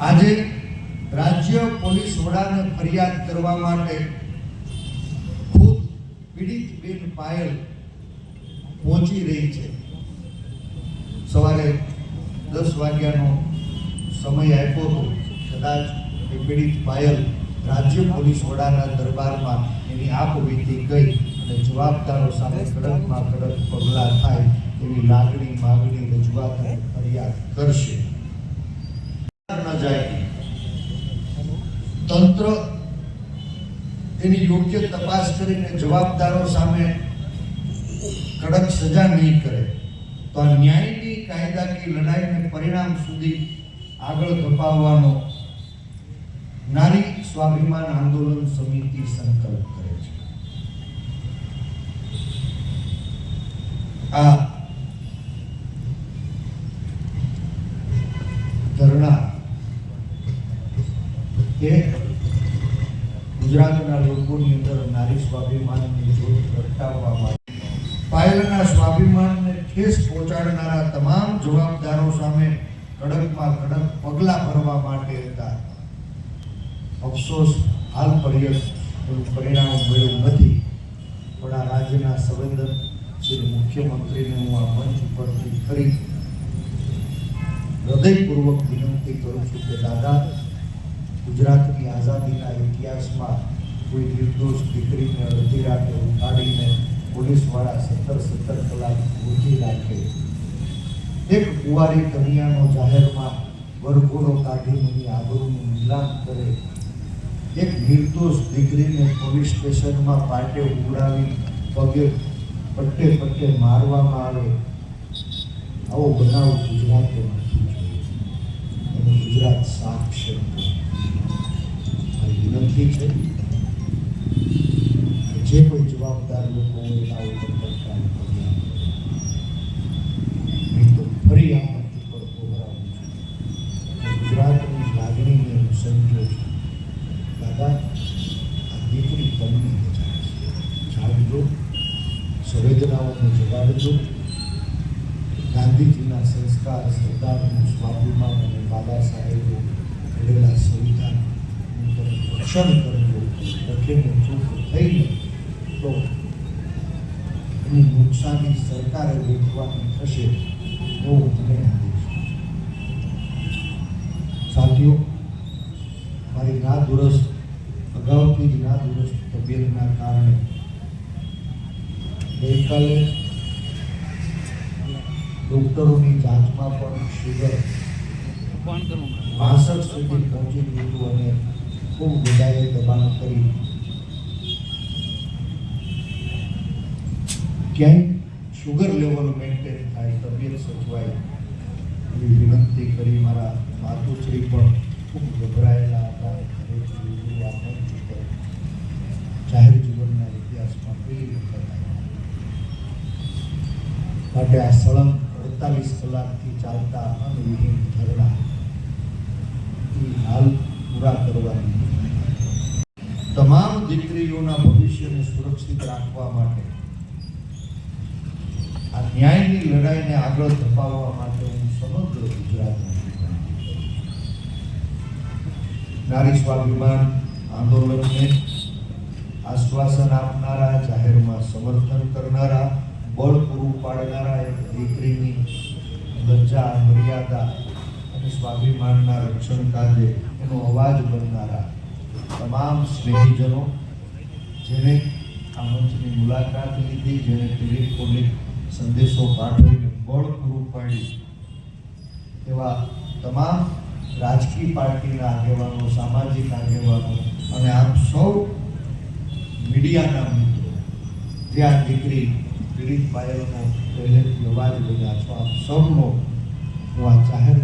આજે રાજ્ય પોલીસ વડાને ફરિયાદ કરવા માટે ખુદ પીડિત બેન પાયલ પહોંચી રહી છે. સવારે 10 વાગ્યાનો સમય આપ્યો હતો. કદાચ એ પીડિત પાયલ રાજ્ય પોલીસ વડાના દરબારમાં એની આપવીતી ગઈ અને જવાબદારો સામે કડકમાં કડક પગલાં થાય એવી લાગણી માગણી રજૂઆત અને ફરિયાદ કરશે. ન જાય તંત્ર એની યોગ્ય તપાસ કરીને જવાબદારો સામે કડક સજા નહીં કરે તો આ ન્યાયની કાયદાકીય લડાઈને પરિણામ સુધી આગળ ધપાવવાનો નારી સ્વાભિમાન આંદોલન સમિતિ સંકલ્પ કરે છે. આ ધરણા એ ગુજરાતના લોકોની અંદર નારી સ્વાભિમાનની જ્યોત પ્રગટાવવા માટે પાયલના સ્વાભિમાનને ઠેસ પહોંચાડનારા તમામ જવાબદારો સામે કડકમાં કડક પગલાં ભરવા માટે હતા. અફસોસ હાલ પર્યંત એનું પરિણામ મળ્યું નથી. પણ આ રાજ્યના સંવેદનશીલ મુખ્યમંત્રીને હું આ મંચ ઉપરથી કરી હૃદયપૂર્વક વિનંતી કરું છું કે દાદા, ગુજરાતની આઝાદીના ઇતિહાસમાં કોઈ નિર્દોષ દીકરીને અડધી રાતે ઉઠાડીને પોલીસવાળા 17 કલાક ગોતી રાખે, એક કુંવારી કન્યાનો જાહેરમાં વરઘોડો કાઢીને આબરૂનું નીલામ કરે, એક નિર્દોષ દીકરીને પોલીસ સ્ટેશનમાં પાટે ઉડાવી પગે પટ્ટે મારવામાં આવે, આવો બનાવ ગુજરાતે નથી જોયો. અને ગુજરાત સાક્ષર વિનંતી છે કે જે કોઈ જવાબદાર લોકો એના ઉપર પડકાર કર્યા નહીં તો ફરી આ મંચ પર પ્રોગ્રામ છે. ગુજરાતની લાગણીને હું સમજો છું. દાદા, આ દીકરી તમને જાગજો, સંવેદનાઓને જગાડજો. ગાંધીજીના સંસ્કાર, સરદારનું સ્વાભિમાન અને બાબા સાહેબે કરેલા સંવિધાનનું રક્ષણ કરજો. લખીને ચૂપ થઈને તો એની નુકસાની સરકારે વેઠવાની થશે એવું મને આદેશ. સાથીઓ, મારી અગાઉથી જ નાદુરસ્ત તબિયતના કારણે ગઈકાલે ડોક્ટરોની જાંચમાં પણ શુગર 62 સુધી પહોંચી ગયું અને ખૂબ બધાએ દબાણ કરી ક્યાંય શુગર લેવલ મેન્ટેન થાય, તબિયત સચવાય એવી વિનંતી કરી. મારા માતુશ્રી પણ ખૂબ ગભરાયેલા હતા. જાહેર જીવનના ઇતિહાસમાં પહેલી વખત આવ્યા માટે આ સળંગ 48 કલાકથી ચાલતા અંગવિહીન ધરણા હાલ પૂરા કરવાની, તમામ દીકરીઓના ભવિષ્યને સુરક્ષિત રાખવા માટે, આ ન્યાયની લડાઈને આગળ ધપાવવા માટે હું સમગ્ર ગુજરાતમાં નારી સ્વાભિમાન આંદોલનને આશ્વાસન આપનારા, જાહેરમાં સમર્થન કરનારા, બળ પૂરું પાડનારા, એક દીકરીની લજ્જા, મર્યાદા અને સ્વાભિમાનના રક્ષણ કાજે એનો અવાજ બનનારા તમામ સ્નેહીજનો, જેને આ મંચની મુલાકાત લીધી, જેને ટેલિફોનિક સંદેશો પાઠવીને બળ પૂરું પાડ્યું, એવા તમામ રાજકીય પાર્ટીના આગેવાનો, સામાજિક આગેવાનો અને આપ સૌ મીડિયાના મિત્રો, જે આ દીકરી પીડિત પાયલનો પહેલેથી અવાજ બન્યા છો, આપ સૌનો હું આ જાહેર